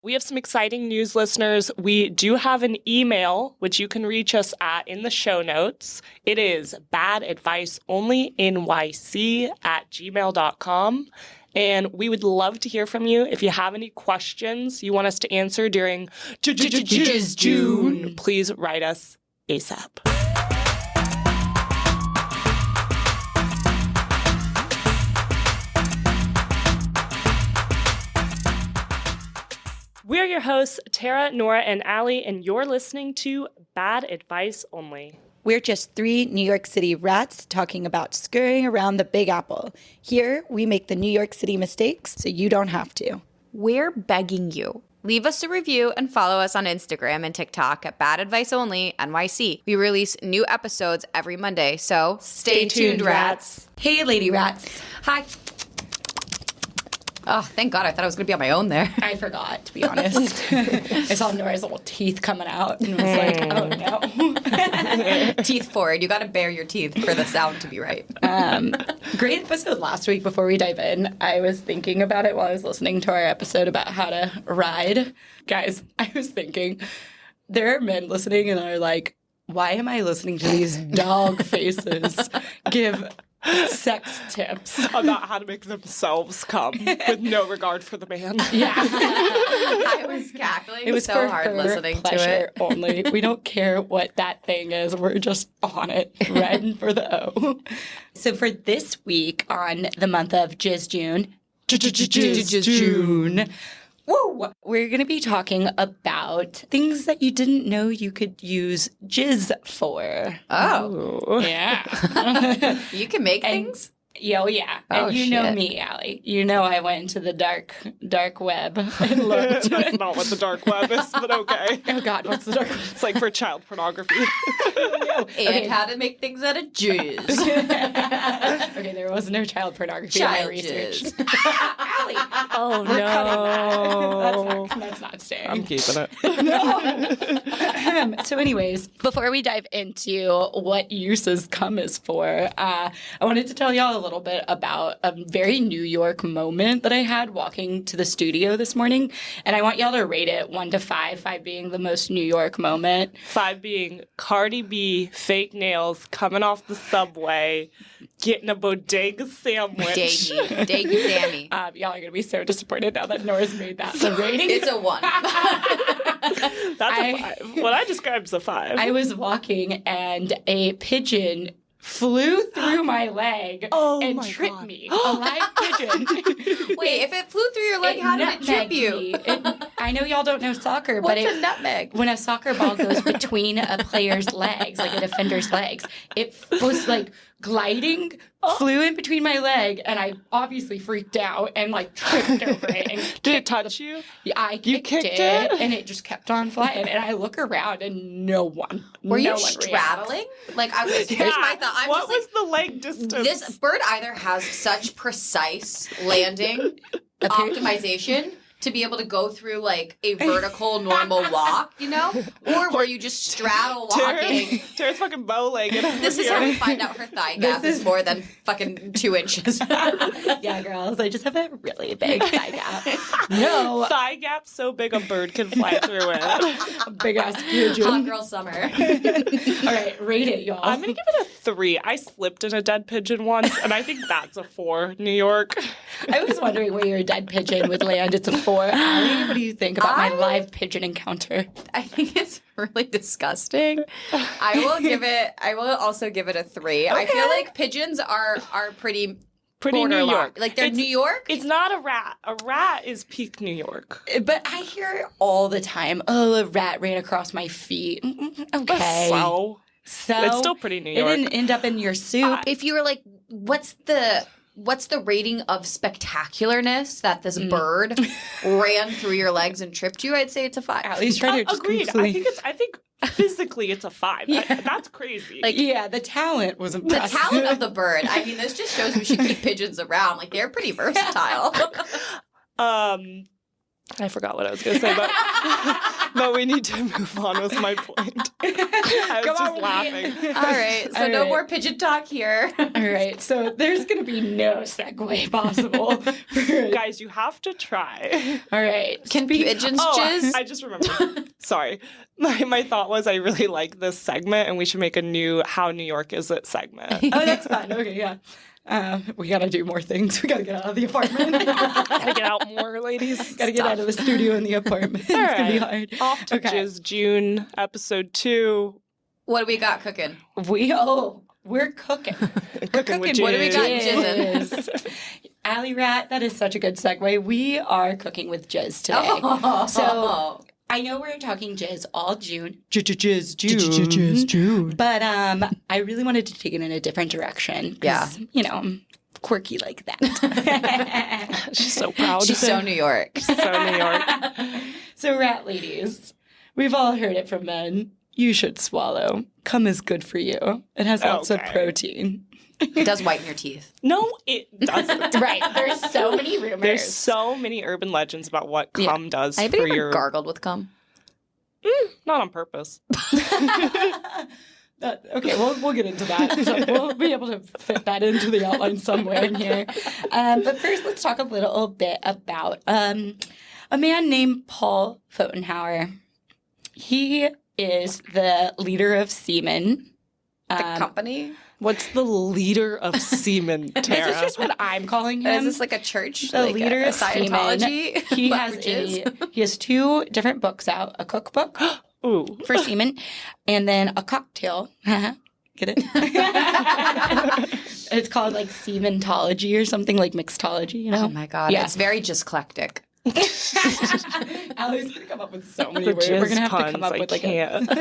We have some exciting news, listeners. We do have an email, which you can reach us at in the show notes. It is badadviceonlynyc@gmail.com. And we would love to hear from you. If you have any questions you want us to answer during Jizz June, please write us ASAP. We're your hosts, Tara, Nora, and Allie, and you're listening to Bad Advice Only. We're just three New York City rats talking about scurrying around the Big Apple. Here, we make the New York City mistakes so you don't have to. We're begging you. Leave us a review and follow us on Instagram and TikTok at Bad Advice Only NYC. We release new episodes every Monday, so stay tuned, rats. Hey, lady rats. Hi. Oh, thank God. I thought I was going to be on my own there. I forgot, to be honest. I saw Nora's little teeth coming out and was like, oh, no. Teeth forward. You got to bare your teeth for the sound to be right. Great episode last week. Before we dive in, I was thinking about it while I was listening to our episode about how to ride. Guys, I was thinking, there are men listening and are like, why am I listening to these dog faces give sex tips about how to make themselves come with no regard for the man? Yeah. I was cackling It was so for hard her listening to pleasure it. only. We don't care what that thing is. We're just on it, riding for the O. So for this week on the month of Jizz June, woo, we're going to be talking about things that you didn't know you could use jizz for. Oh. Yeah. You can make things? Oh, yeah. Oh, and you know shit. me, Allie. You know I went into the dark web and looked. That's not what the dark web is, but okay. Oh, God, what's the dark web? It's like for child pornography. And how to make things out of jizz. Okay, there was no child pornography in my Child research. jizz. Allie, Oh, we're no. cutting that. That's not staying. I'm keeping it. So anyways, before we dive into what uses cum is for, I wanted to tell y'all a little bit about a very New York moment that I had walking to the studio this morning. And I want y'all to rate it 1 to 5, 5 being the most New York moment. 5 being Cardi B, fake nails, coming off the subway, getting a bodega sandwich. Daggy Sammy. Y'all are going to be so disappointed now that Nora's made that the rating. It's a 1. That's a 5. What I described is a 5. I was walking and a pigeon flew through my leg and my tripped God. me. A live pigeon. Wait, if it flew through your leg, how did it trip nutmegged you? me. I know y'all don't know soccer, but What's a nutmeg? when a soccer ball goes between a player's legs, like a defender's legs, it was like gliding, flew in between my leg, and I obviously freaked out and like tripped over it. And Did it touch you? I You kicked kicked it, it? and it just kept on flying. And I look around, and no one. Were you no one straddling? Like, I was, here's my thought. I'm what just like, was the leg distance? this bird either has such precise landing optimization to be able to go through like a vertical normal walk, you know? Or were you just straddle walking? Tara's fucking bow-legged over This is here. how we find out her thigh gap is more than fucking 2 inches. Yeah, girls, I just have a really big thigh gap. No, Thigh gap so big a bird can fly through it. a big ass Hot pigeon. girl summer. All right, rate it, y'all. I'm gonna give it a 3. I slipped in a dead pigeon once, and I think that's a 4. New York. I was wondering where your dead pigeon would land. It's a 4. Allie, what do you think about my live pigeon encounter? I think it's really disgusting. I will also give it a 3. I feel like pigeons are pretty Pretty New borderline. York. Like they're New York? It's not a rat. A rat is peak New York. But I hear it all the time. Oh, a rat ran across my feet. Okay. So it's still pretty New York. It didn't end up in your soup. If you were like, what's the rating of spectacularness that this bird ran through your legs and tripped you? I'd say it's a 5. Allie's trying to just Agreed. completely... I think physically it's a 5. That's crazy. Like, yeah, the talent was the impressive. talent of the bird. I mean, this just shows we should keep pigeons around. Like, they're pretty versatile. I forgot what I was going to say, but we need to move on with my point. I was just laughing. All right. So All no right. more pigeon talk here. All right, so there's going to be no segue possible. Guys, you have to try. All right. Can pigeons jizz? I just remembered. Sorry. My thought was I really like this segment, and we should make a new How New York Is It segment. Oh, that's fine. Okay, yeah. We got to do more things. We got to get out of the apartment. Gotta get out more, ladies. Got to get out of the studio and the apartment. It's going to be hard. Off to Okay. Jizz June, episode 2. What do we got cooking? We're cooking. Cooking with What do we got Jizz. jizzing? Alley Rat, that is such a good segue. We are cooking with Jizz today. Oh. So I know we're talking Jizz all June. Jizz June. But I really wanted to take it in a different direction. 'Cause, Yeah. You know, I'm quirky like that. She's so proud. She's so New York. So New York. So, rat ladies, we've all heard it from men. You should swallow. Cum is good for you. It has lots of Okay. protein. It does whiten your teeth. No, it doesn't. Right. There's so many rumors. There's so many urban legends about what cum does Anybody for ever your... gargled with cum? Not on purpose. Okay, we'll get into that. So we'll be able to fit that into the outline somewhere in here. But first, let's talk a little bit about a man named Paul Fotenhauer. He is the leader of Seaman. The company? What's the leader of semen, Tara? This is just what I'm calling him. Is this like a church? the like leader a of Seaman. Scientology? He But has for jizz? he has 2 different books out: a cookbook Ooh. for semen, and then a cocktail. Get it? It's called like sementology or something, like mixology, you know? Oh my god. Yeah. It's very just-clectic. Allie's gonna come up with so many The words. We're jizz gonna have to puns, come up I with like can't.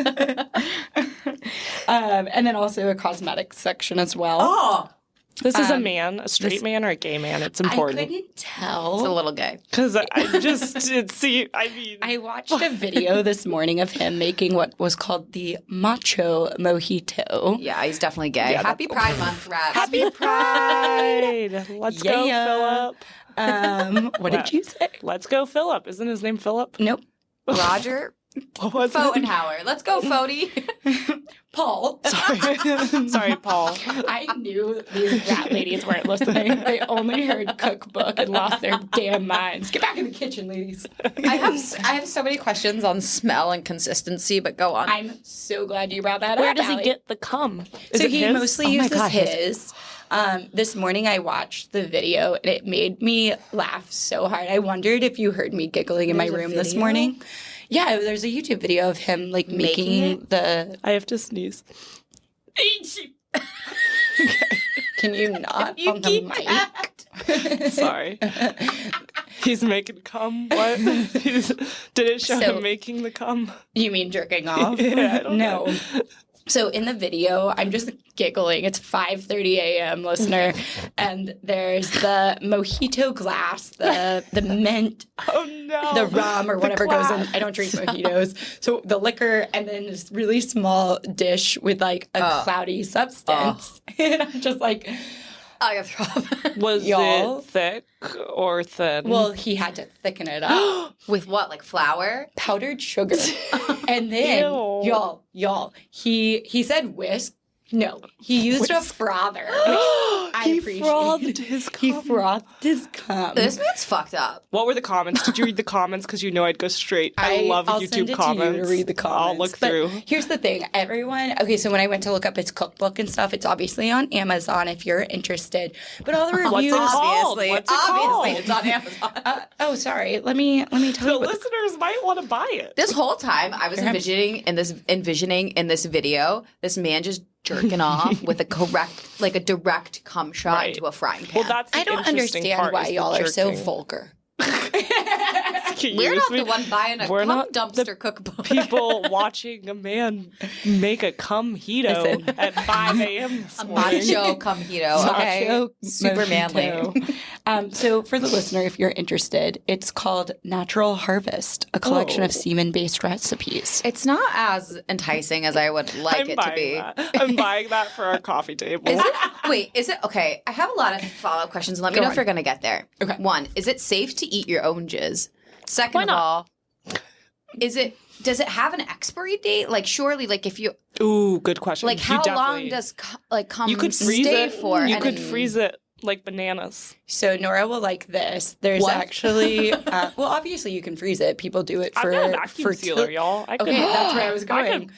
and then also a cosmetics section as well. Oh! This is a man, a straight man or a gay man. It's I important. couldn't It's a tell. little gay. Because I just did see, I mean... I watched a video this morning of him making what was called the macho mojito. Yeah, he's definitely gay. Yeah, Happy Pride Month, rats. Happy Pride! Let's go, Yeah. Philip. What did you say? Let's go, Philip. Isn't his name Philip? Nope. Roger What was it? Fotenhauer. Let's go, Fody. Paul. Sorry. Sorry, Paul. I knew these rat ladies weren't listening. They only heard cookbook and lost their damn minds. Get back in the kitchen, ladies. I have so many questions on smell and consistency, but go on. I'm so glad you brought that Where up, does he Allie. get the cum? Is So it he his? mostly Oh my uses God, his. his. This morning I watched the video and it made me laugh so hard. I wondered if you heard me giggling in my There's a room this video? morning. Yeah, there's a YouTube video of him like Making making the. I have to sneeze. Can you not You on the keep mic? Sorry. He's making cum? What? Did it show So- him making the cum? You mean jerking off? Yeah, I don't no. So in the video, I'm just giggling. It's 5:30 a.m., listener, and there's the mojito glass, the mint, Oh no. the rum or The whatever goes in. glass. I don't drink mojitos. So the liquor and then this really small dish with like a cloudy substance. And I'm just like, I have trouble. Was Y'all. it thick or thin? well, he had to thicken it up. With what, like flour? Powdered sugar. And then Ew. y'all, he said whisk. No, he used a frother. I he appreciate frothed his cum. He frothed his cum. This man's fucked up. What were the comments? Did you read the comments? Because you know I'd go straight. I love I'll YouTube send it comments. to you to read the comments. I'll look But through. Here's the thing, everyone. Okay, so when I went to look up his cookbook and stuff, it's obviously on Amazon if you're interested. But all the What's reviews. it called? Obviously. What's it Obviously, called? it's on Amazon. Oh, sorry. Let me tell The you what. listeners might want to buy it. This whole time, I was Perhaps- envisioning in this video, this man just jerking off with a direct cum shot Right. into a frying pan. Well, that's the I don't interesting understand part, why is the y'all are so jerking. vulgar. We're not the one buying a We're cum not the dumpster cookbook. People watching a man make a cum-hito Listen. at 5 a.m. this a morning. macho cumhito, okay? Macho Super manly. mojito. So for the listener, if you're interested, it's called Natural Harvest, a collection of Oh. semen-based recipes. It's not as enticing as I would like I'm it to buying be. that. I'm buying that for our coffee table. Is it? Wait, is it? Okay, I have a lot of follow-up questions. Let me know if you're going to get there. Okay. One, is it safe to eat your own jizz? Second of not? all, does it have an expiry date? Like, surely, like, if you, Ooh, good question. like, You how long definitely- does, cum you could freeze stay it for? You And could then- freeze it like bananas. So Nora will like this. There's What? actually, well, obviously you can freeze it. People do it for I've got a vacuum sealer, y'all. I could, Okay, that's where I was I going. could-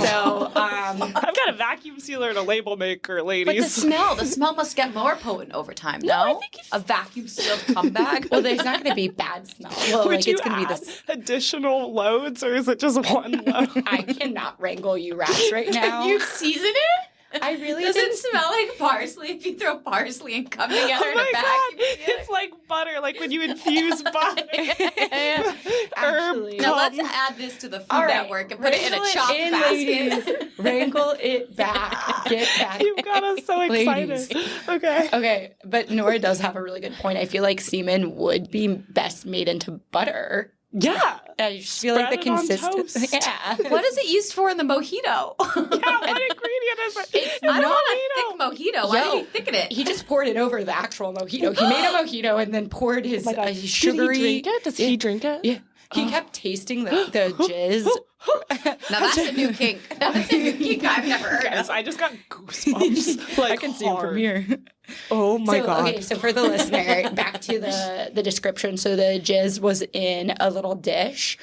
So, I've got a vacuum sealer and a label maker, But ladies. the smell must get more potent over time, no? I think A vacuum sealed cum bag? well, there's not going to be bad smell. Well, Would like you it's going to be add this. additional loads, or is it just one load? I cannot wrangle you rats right now. You season it? I really Does didn't. it smell like parsley if you throw parsley and cum together Oh in my a god, vacuum sealer? it's like butter, like when you infuse butter. Herb Actually. Now let's cum. add this to the Food All right, Network and put it in a wrangle chopped in, basket. ladies. Wrangle it back. Get back. You've got us so excited. Ladies. Okay. Okay, but Nora does have a really good point. I feel like semen would be best made into butter. Yeah. I just feel like the Spread it on consistency. toast. Yeah. What is it used for in the mojito? Yeah, what ingredient is it? I don't want Mojito. a thick mojito. Why Yo, did he thicken it? He just poured it over the actual mojito. He made a mojito and then poured his Oh my God. sugary. Did he drink it? Does he drink it? Yeah. He kept tasting the jizz. Now that's a new kink. That's a new kink I've never heard Guys, of. I just got goosebumps. Like, I can see him hard. from here. Oh my so, god. Okay, so for the listener, back to the description. So the jizz was in a little dish,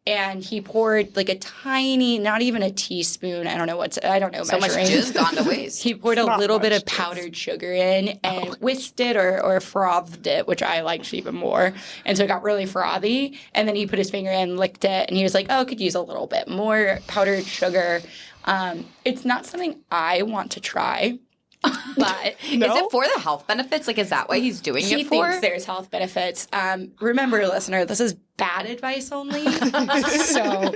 and he poured like a tiny, not even a teaspoon. I don't know So much measuring. jizz gone to waste. He poured a Not little bit much of jizz. powdered sugar in and whisked it or frothed it, which I liked even more. And so it got really frothy. And then he put his finger in, licked it, and he was like, oh, could use a little bit more powdered sugar. It's not something I want to try. But No? Is it for the health benefits? Like, is that why he's doing he it for? thinks there's health benefits. Remember, listener, this is bad advice only. So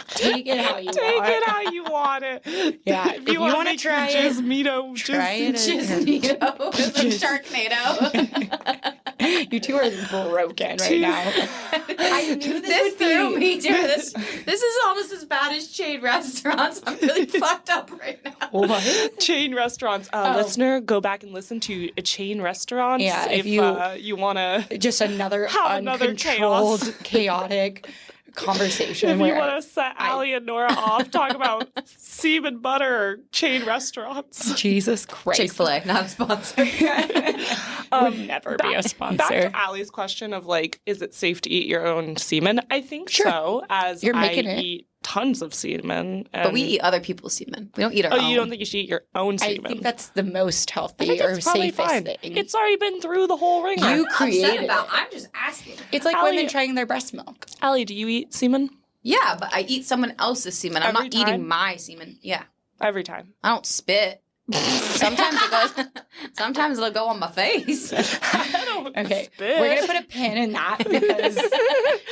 take it how you Take want. it how you want it. Yeah, If you want to try it, Jizmito, try it. Jiznito. It's like Sharknado. You two are broken right now. I knew This would threw be- me, dude. This is almost as bad as chain restaurants. I'm really fucked up right now. What? Chain restaurants. Oh. Listener, go back and listen to a chain restaurants. Yeah, if if you- you want to. Just another Have another uncontrolled, chaos. chaotic conversation. If you where want to set Allie and Nora off, talk about semen butter or chain restaurants. Jesus Christ. Chick-fil-A, not a sponsor. Would never be a Back sponsor. to Allie's question of like, is it safe to eat your own semen? I think Sure. so, as You're I making it. eat tons of semen. But we and- eat other people's semen. We don't eat our Oh, own. you don't think you should eat your own I semen? think that's the most I healthy think or that's probably safest fine. thing. It's already been through the whole ringer. You I'm created upset about. it. I'm just asking. It's like Allie- women trying their breast milk. Allie, do you eat semen? Yeah, but I eat someone else's semen. I'm Every not eating time? my semen. Yeah, Every time. I don't spit. Sometimes it goes. Sometimes it'll go on my face. I don't Okay, spit. we're gonna put a pin in that because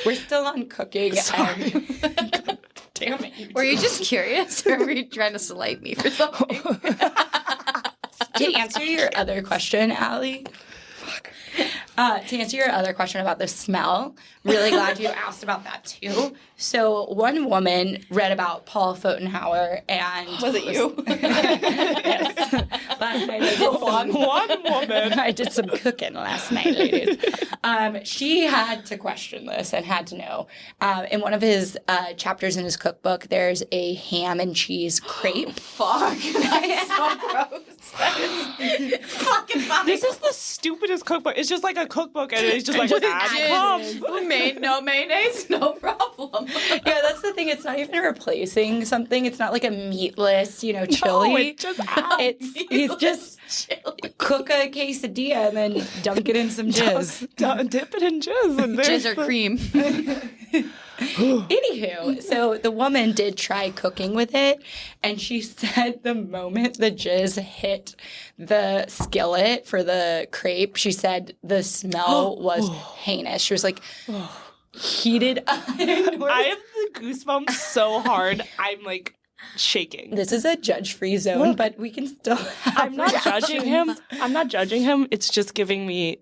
we're still on cooking. Sorry. And damn it! Were you just curious, or were you trying to slight me for something? To answer your other question, Allie. To answer your other question about the smell, really glad you asked about that too. So one woman read about Paul Fotenhauer and Was it you? Yes. Last night I did one woman. I did some cooking last night, ladies. She had to question this and had to know. In one of his chapters in his cookbook, there's a ham and cheese crepe. Fuck. That's so gross. That is fucking funny. This is the stupidest cookbook. It's just like a cookbook, and it's just like Just add jizz. cum. No mayonnaise, no problem. Yeah, that's the thing. It's not even replacing something. It's not like a meatless, chili. No, it just adds. He's just cook a quesadilla and then dunk it in some jizz. Dip it in jizz. And there's Jizz or the- cream. Anywho, so the woman did try cooking with it, and she said the moment the jizz hit the skillet for the crepe, she said the smell was heinous. She was like, heated. I have the goosebumps so hard. I'm like shaking. This is a judge-free zone, but we can still have I'm not judging him. I'm not judging him. It's just giving me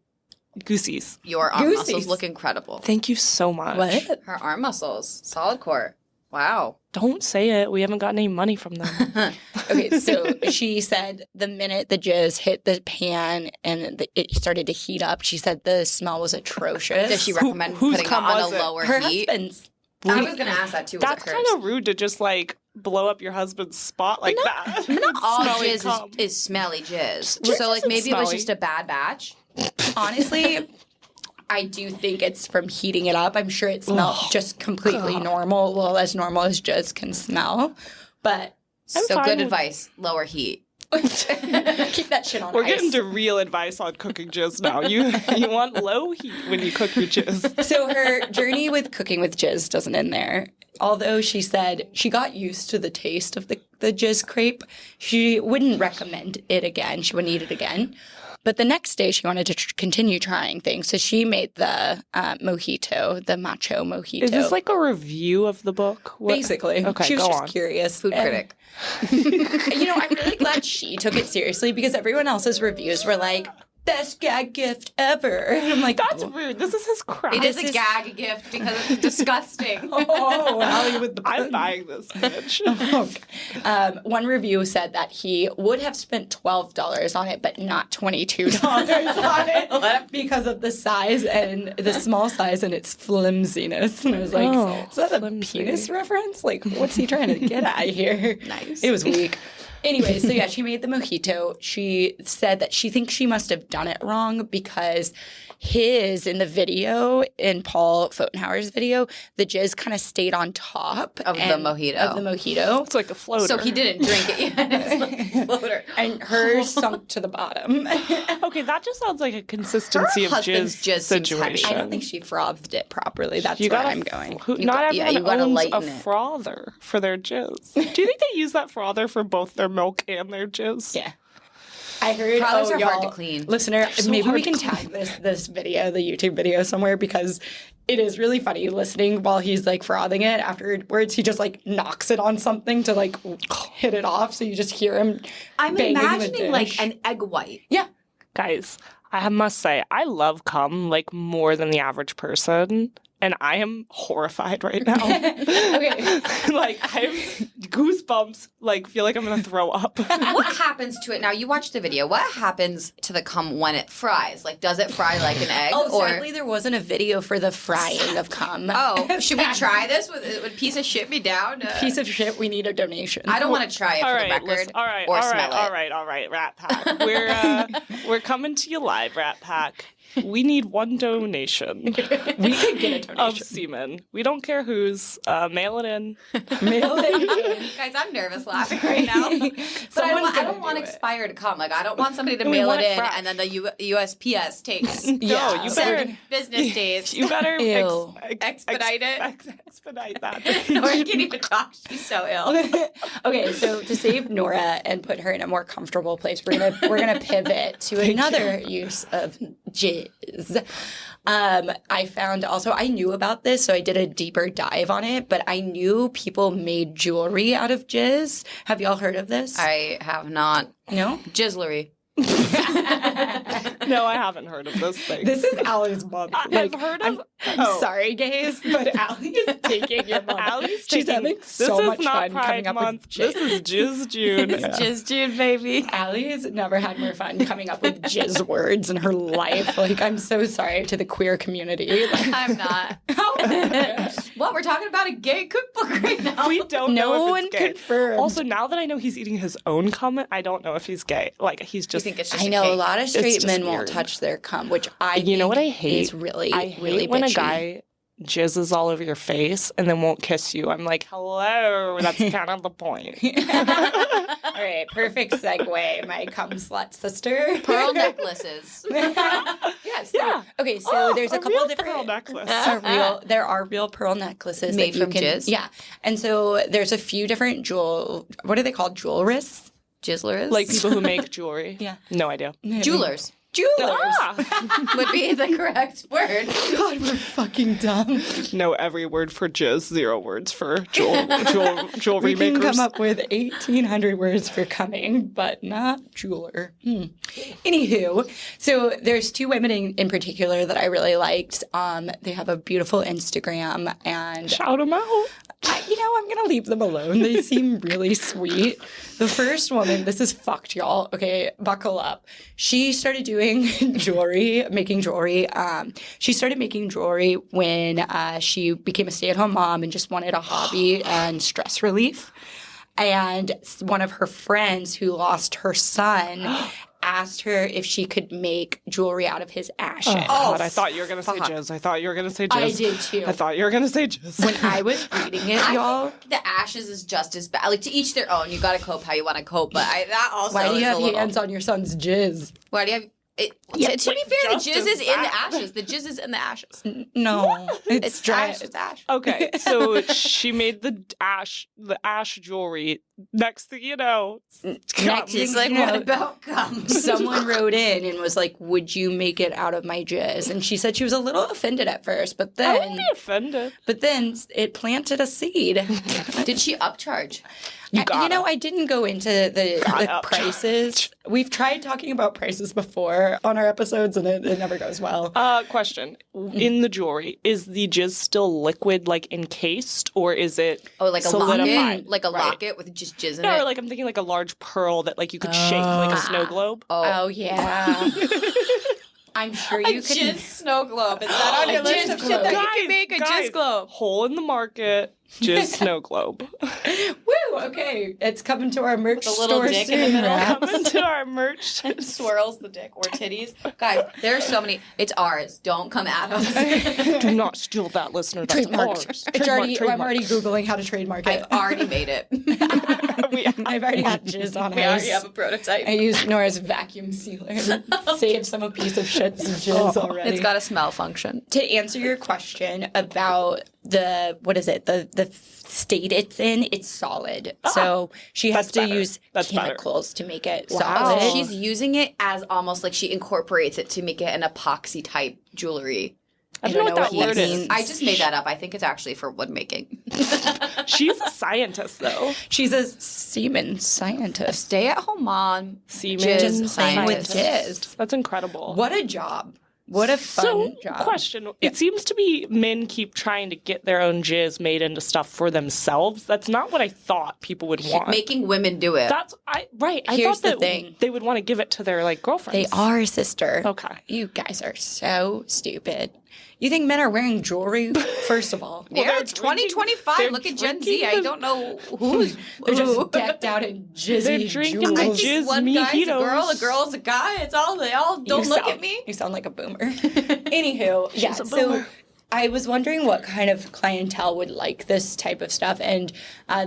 goosies. Your arm Goosies. muscles look incredible. Thank you so much. What? Her arm muscles, solid core. Wow. Don't say it. We haven't gotten any money from them. Okay, so she said the minute the jizz hit the pan and it started to heat up, she said the smell was atrocious. Does she recommend whose putting it cum on a was it? lower Her heat? husband's. I was going to ask that too. Was That's it hers? kind of rude to just like blow up your husband's spot like that. Not all Smelly jizz cum. is smelly jizz. Jizz So like isn't maybe it was smelly. just a bad batch. Honestly, I do think it's from heating it up. I'm sure it smelled just completely normal. Well, as normal as jizz can smell. But I'm So fine good with- advice, lower heat. keep that shit on We're ice. getting to real advice on cooking jizz now. You want low heat when you cook your jizz. So her journey with cooking with jizz doesn't end there. Although she said she got used to the taste of the jizz crepe, she wouldn't recommend it again. She wouldn't eat it again. But the next day, she wanted to continue trying things. So she made the mojito, the macho mojito. Is this like a review of the book? What- Basically. Okay, she was go just on. curious. Food And, critic. You know, I'm really glad she took it seriously because everyone else's reviews were like, best gag gift ever. And I'm like, That's rude. This is his crap. It is This a is- gag gift because it's disgusting. oh, Allie with the I'm pun. buying this bitch. Okay. One review said that he would have spent $12 on it, but not $22 on it because of the size and the small size and its flimsiness. And I was like, Oh, is that a flimsy. penis reference? Like, what's he trying to get at here? Nice. It was weak. Anyway, so yeah, she made the mojito. She said that she thinks she must have done it wrong because his, in the video, in Paul Fotenhauer's video, the jizz kind of stayed on top Of the mojito. Of the mojito. It's like a floater. So he didn't drink it yet. It's like a floater. And hers sunk to the bottom. Okay, that just sounds like a consistency of husband's jizz jizz seems heavy. situation. I don't think she frothed it properly. That's You where gotta, I'm going. not yeah, everyone you gotta owns a lighten it. frother for their jizz. Do you think they use that frother for both their milk and their jizz? Yeah. I heard Frothers are hard y'all, to clean. Listener, so maybe we hard to can tag this video, the YouTube video somewhere because it is really funny listening while he's like frothing it. Afterwards, he just like knocks it on something to like hit it off. So you just hear him. I'm banging the imagining like dish. an egg white. Yeah. Guys, I must say, I love cum like more than the average person. And I am horrified right now. Okay. Like, I have goosebumps, like, feel like I'm going to throw up. What happens to it now? You watch the video. What happens to the cum when it fries? Like, does it fry like an egg? Oh, or sadly, there wasn't a video for the frying of cum. oh, should we try this? Would piece of shit be down? Piece of shit, we need a donation. I don't want to try it All for right, the record. listen, all right, or all smell right, it. all right, Rat Pack. We're coming to you live, Rat Pack. We need one donation We could get a of donation. semen. We don't care whose. Mail it in. Mail it. Guys, I'm nervous laughing right now. But I Someone's don't gonna want do it. expired cum. Like, I don't want somebody to We mail want it it in fresh. and then the USPS takes Yeah. No, you better. 7 business days. You better Ew. Expedite it. Expedite that. Nora can't even talk. She's so ill. Okay, so to save Nora and put her in a more comfortable place, we're gonna pivot to another use of jizz. I found also I knew about this, so I did a deeper dive on it. But I knew people made jewelry out of jizz. Have y'all heard of this? I have not. No. Jizzlery. No, I haven't heard of this thing. This is Allie's month. I've heard of. I'm sorry, gays, but Allie is taking your month. Allie's She's taking- having this so is much not fun Pride coming up Month. with jizz. This is Jizz June. Jizz June, baby. Allie's never had more fun coming up with jizz words in her life. Like, I'm so sorry to the queer community. Like, I'm not. What? We're talking about a gay cookbook right now. We don't no know if one it's gay. confirmed. Also, now that I know he's eating his own cum, I don't know if he's gay. Like, he's You just. think it's just I know a cake? lot of straight just men won't weird. touch their cum, which I You know think what I hate? is really, I hate really when bitchy. a guy jizzes all over your face and then won't kiss you. I'm like, hello. That's kind of the point. All right, perfect segue, my cum slut sister. Pearl necklaces. Yes. Yeah. Okay, so Oh, there's a couple real different pearl necklace. there are real pearl necklaces Made that you from can, jizz? Yeah, and so there's a few different what are they called? Jewelrists. Jizzlers? Like people who make jewelry. Yeah. No idea. Jewelers Jewelers. Ah! would be the correct word. God, we're fucking dumb. Know every word for jizz, 0 words for jewelry We can makers. come up with 1,800 words for coming, but not jeweler. Anywho, so there's 2 women in particular that I really liked. They have a beautiful Instagram, and Shout them out. I'm going to leave them alone. They seem really sweet. The first woman, this is fucked, y'all. Okay, buckle up. She started doing making jewelry. She started making jewelry when she became a stay-at-home mom and just wanted a hobby and stress relief. And one of her friends who lost her son asked her if she could make jewelry out of his ashes. Oh, God, I thought you were going to say jizz. I thought you were going to say jizz. I did too. I thought you were going to say jizz. When I was reading it, y'all. The ashes is just as bad. Like, to each their own. You got to cope how you want to cope. But that also Why do you is have a little... hands on your son's jizz? Why do you have... to be fair, the just jizz as is in the bad. ashes. The jizz is in the ashes. No, It's ash. It's ash. Okay, so she made the ash jewelry. Next thing you know, Next It's thing like, you know, what about cum? someone wrote in and was like, "Would you make it out of my jizz?" And she said she was a little offended at first, but I wouldn't then, be offended. it planted a seed. Did she upcharge? I didn't go into the upcharge. prices. We've tried talking about prices before on our episodes, and it never goes well. Question. In the jewelry, is the jizz still liquid, like encased, or is it Oh, like a solidified? locket? Like a Right. locket with just jizz in No, it? or like I'm thinking like a large pearl that like you could shake like a snow globe. Oh yeah, I'm sure you could. Jizz snow globe. Is that on your A list jizz of shit that globe. you can make a Guys, jizz globe? Hole in the market, jizz snow globe. Woo! Okay, it's coming to our merch The little store dick in the soon, middle. Raps. Come into our merch. Swirls the dick or titties. Guys, there's so many. It's ours. Don't come at us. Do not steal that, listener. That's Trademarked. ours. It's already. I'm Trademark. already googling how to trademark it. I've already made it. I've already got jizz on We already ours. have a prototype. I used Nora's vacuum sealer to save some a piece of shit's jizz already. It's got a smell function. To answer your question about the state it's in, it's solid. So she has That's to better. use That's better. chemicals to make it Oh, solid. so she's using it as almost like she incorporates it to make it an epoxy type jewelry. I don't know what that he word means. is. I just made that up. I think it's actually for wood making. She's a scientist, though. She's a semen scientist. Stay at home mom. Semen Just playing with scientist. jizz. That's incredible. What a job. What a fun job. Question. It seems to be men keep trying to get their own jizz made into stuff for themselves. That's not what I thought people would want. Making women do it. Right. I Here's thought the that thing. they would want to give it to their like They girlfriends. are, sister. Okay. You guys are so stupid. You think men are wearing jewelry? First of all, yeah, they're it's drinking- 2025. they're Look at Gen drinking Z. I the- don't know who's. they're who. just decked out in jizzy They're drinking jewels. the I jizz think one guy's a girl, a mojitos. girl's a guy. It's all they all don't look at me. You sound like a boomer. Anywho, yeah. a So boomer. I was wondering what kind of clientele would like this type of stuff, and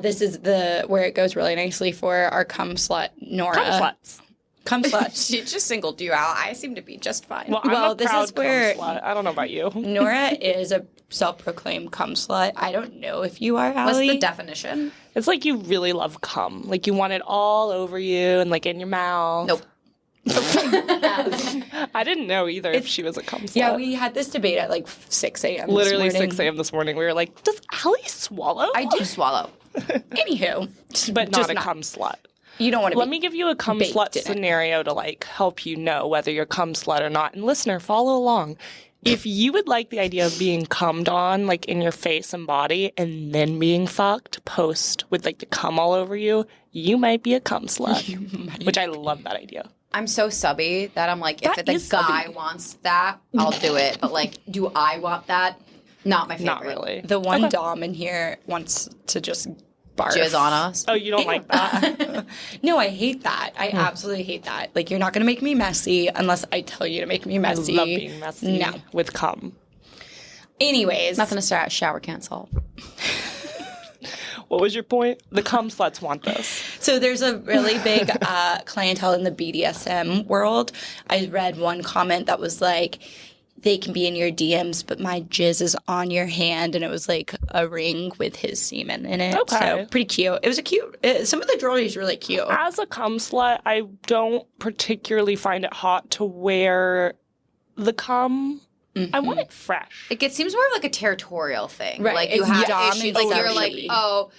this is where it goes really nicely for our cum slut Nora. Cum sluts. Cum sluts. She just singled you out. I seem to be just fine. Well, I'm Well, a this proud is where- cum slut. I don't know about you. Nora is a self-proclaimed cum slut. I don't know if you are, What's Allie. the definition? It's like you really love cum. Like you want it all over you and like in your mouth. Nope. I didn't know either if she was a cum slut. Yeah, we had this debate at like 6 a.m. this Literally morning. 6 a.m. this morning. We were like, does Allie swallow? I do swallow. Anywho, but not just a cum slut. You don't want to Let me give you a cum baked slut in it. scenario to like help you know whether you're cum slut or not. And listener, follow along. If you would like the idea of being cummed on, like in your face and body, and then being fucked post with like the cum all over you, you might be a cum slut. Which I love that idea. I'm so subby that I'm like, if That the is guy subby. wants that, I'll do it. But like, do I want that? Not my favorite. Not really. The one Dom in here wants to just barf. Jizz on us. Oh, you don't like that? No, I hate that. I absolutely hate that. Like, you're not going to make me messy unless I tell you to make me messy. I love being messy No. with cum. Anyways. Nothing a shower can't solve. What was your point? The cum sluts want this. So there's a really big clientele in the BDSM world. I read one comment that was like, they can be in your DMs, but my jizz is on your hand. And it was like a ring with his semen in it. Okay. So pretty cute. It was some of the jewelry is really cute. As a cum slut, I don't particularly find it hot to wear the cum. I want it fresh. It seems more of like a territorial thing. Right, Like you it's have dom issues. and Like you're like, subby. oh,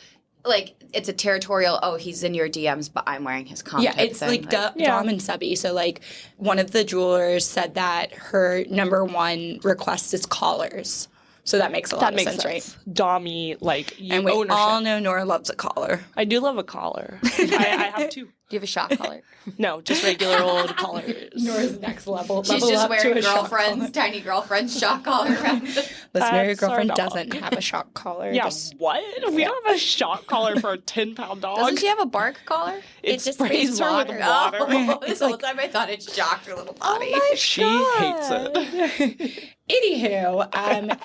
like it's a territorial. Oh, he's in your DMs, but I'm wearing his cum. Yeah, type it's thing. like Dom and subby. So like one of the jewelers said that her number one request is collars. So that makes a lot of sense, right? Dommy, like, And we ownership. all know Nora loves a collar. I do love a collar. I have two. Do you have a shock collar? No, just regular old collars. Nora's next level. She's level just up to wearing a shock girlfriend's, collar. tiny girlfriend's shock collar around. Listener, your That's our girlfriend dog. doesn't have a shock collar. Yeah, Just- what? We don't have a shock collar for a 10-pound dog. Doesn't she have a bark collar? It just sprays sprays her with water. water. This whole time I thought it shocked her little body. She hates it. Anywho,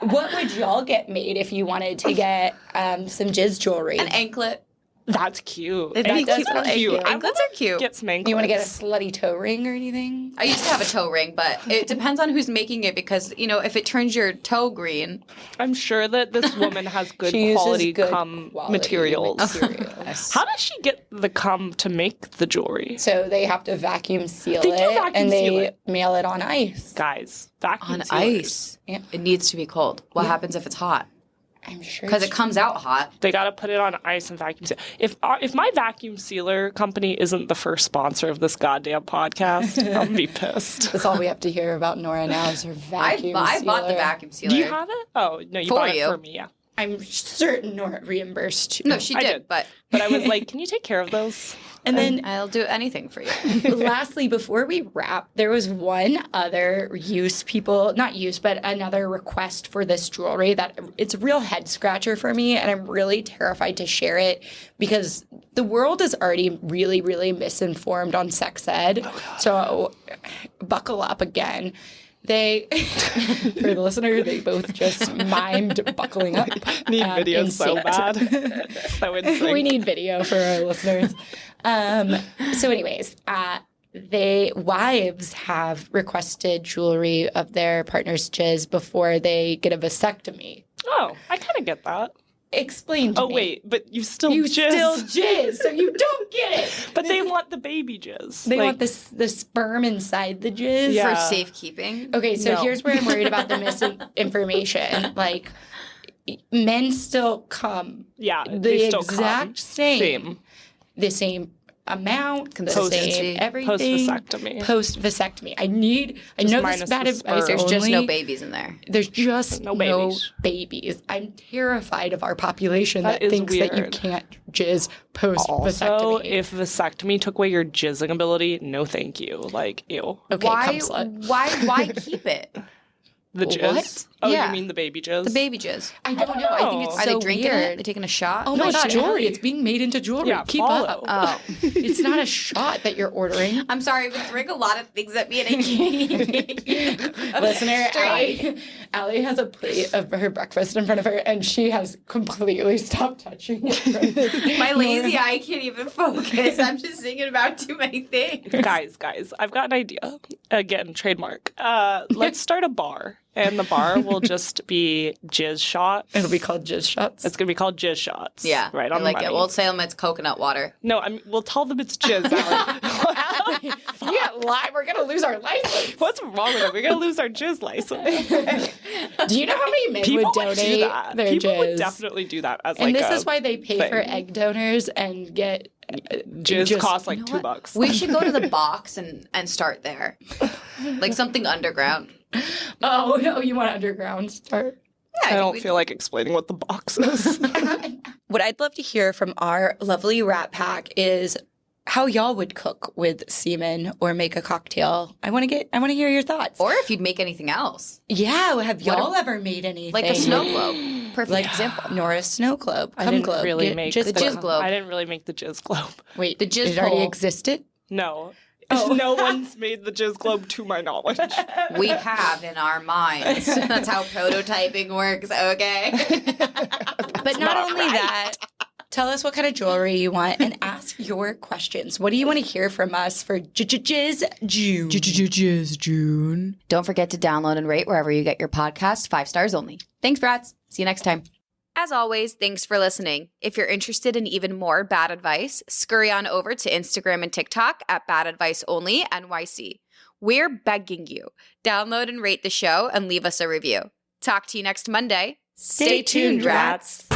what would y'all get made if you wanted to get some jizz jewelry? An anklet. That's cute. That'd be Anklets cute. are cute. I Anklets are cute. get some anklets. You want to get a slutty toe ring or anything? I used to have a toe ring, but it depends on who's making it because, you know, if it turns your toe green. I'm sure that this woman has good She uses quality good cum quality materials. materials. How does she get the cum to make the jewelry? So they have to vacuum seal They do it vacuum and they seal it. mail it on ice. Guys, vacuum On sealers. ice. Yeah. It needs to be cold. What happens if it's hot? I'm sure. Because it comes out hot. They got to put it on ice and vacuum seal. If my vacuum sealer company isn't the first sponsor of this goddamn podcast, I'll be pissed. That's all we have to hear about Nora now is her vacuum I bought the sealer. vacuum sealer. Do you have it? Oh, no, you For bought you. it for me, yeah. I'm certain Nora reimbursed you. No, she I did, did. but But I was like, can you take care of those? And then I'll do anything for you. lastly, before we wrap, there was one other another request for this jewelry that it's a real head scratcher for me. And I'm really terrified to share it because the world is already really, really misinformed on sex ed. So buckle up again. They, for the listener, they both just mimed buckling up. Need in videos so sync. bad. So in sync. We need video for our listeners. So anyways, wives have requested jewelry of their partner's jizz before they get a vasectomy. Oh, I kind of get that. Explain to Oh, me. wait, but you still You jizz. still jizz, so you don't get it. But they want the baby jizz. They Like, want the sperm inside the jizz. Yeah. For safekeeping. Okay, so No. here's where I'm worried about the misinformation. Like, men still come Yeah, the they still exact come. same. The same amount, the Consistency. same everything. Post-vasectomy. Post vasectomy. I know minus this bad the advice. sperm. There's just only- no babies in there. There's just No no babies. babies. I'm terrified of our population That that, is thinks that you weird. can't jizz post Also, vasectomy. if vasectomy took away your jizzing ability, no thank you. Like, ew. okay, why? cum slut. Why keep it? The jizz? What? Oh, Yeah. you mean the baby jizz? The baby jizz. I don't know. I think it's know. Are so they drinking weird. it? They taking a shot? Oh No, my it's god, jewelry. Allie, it's being made into jewelry. Yeah, Keep follow. up. Oh. It's not a shot that you're ordering. I'm sorry, but drink a lot of things at me and I can't. Listener, Straight. Allie has a plate of her breakfast in front of her, and she has completely stopped touching it. My lazy eye can't even focus. I'm just thinking about too many things. guys, I've got an idea. Again, trademark. Let's start a bar, and the bar will just be jizz shots. It'll be called jizz shots. It's gonna be called jizz shots. Yeah, right I on like the it. money. We'll tell them it's coconut water. No, we'll tell them it's jizz. Allie. Yeah, lie. We're gonna lose our license. What's wrong with it? We're gonna lose our jizz license. Do you know how many men People would would do donate that. their People jizz? would definitely do that as And like this a is why they pay for thing. egg donors and get jizz just- costs like You know what? $2. We should go to the box and start there, like something underground. Oh no, you want underground start? Yeah, I think don't we- feel like explaining what the box is. What I'd love to hear from our lovely Rat Pack is how y'all would cook with semen or make a cocktail. I want to hear your thoughts. Or if you'd make anything else, Yeah, have y'all ever made anything like a snow globe. Perfect Like example. Nora's snow globe? I Cum didn't globe. really Get make just the jizz globe. I didn't really make the jizz globe. Wait, The jizz it already pole. existed. No. Oh. No one's made the jizz globe to my knowledge. We have in our minds. That's how prototyping works, okay? But not only that, tell us what kind of jewelry you want and ask your questions. What do you want to hear from us for Jizz June? Jizz June. Don't forget to download and rate wherever you get your podcast. 5 stars only. Thanks, brats. See you next time. As always, thanks for listening. If you're interested in even more bad advice, scurry on over to Instagram and TikTok at Bad Advice Only NYC. We're begging you. Download and rate the show and leave us a review. Talk to you next Monday. Stay tuned, rats.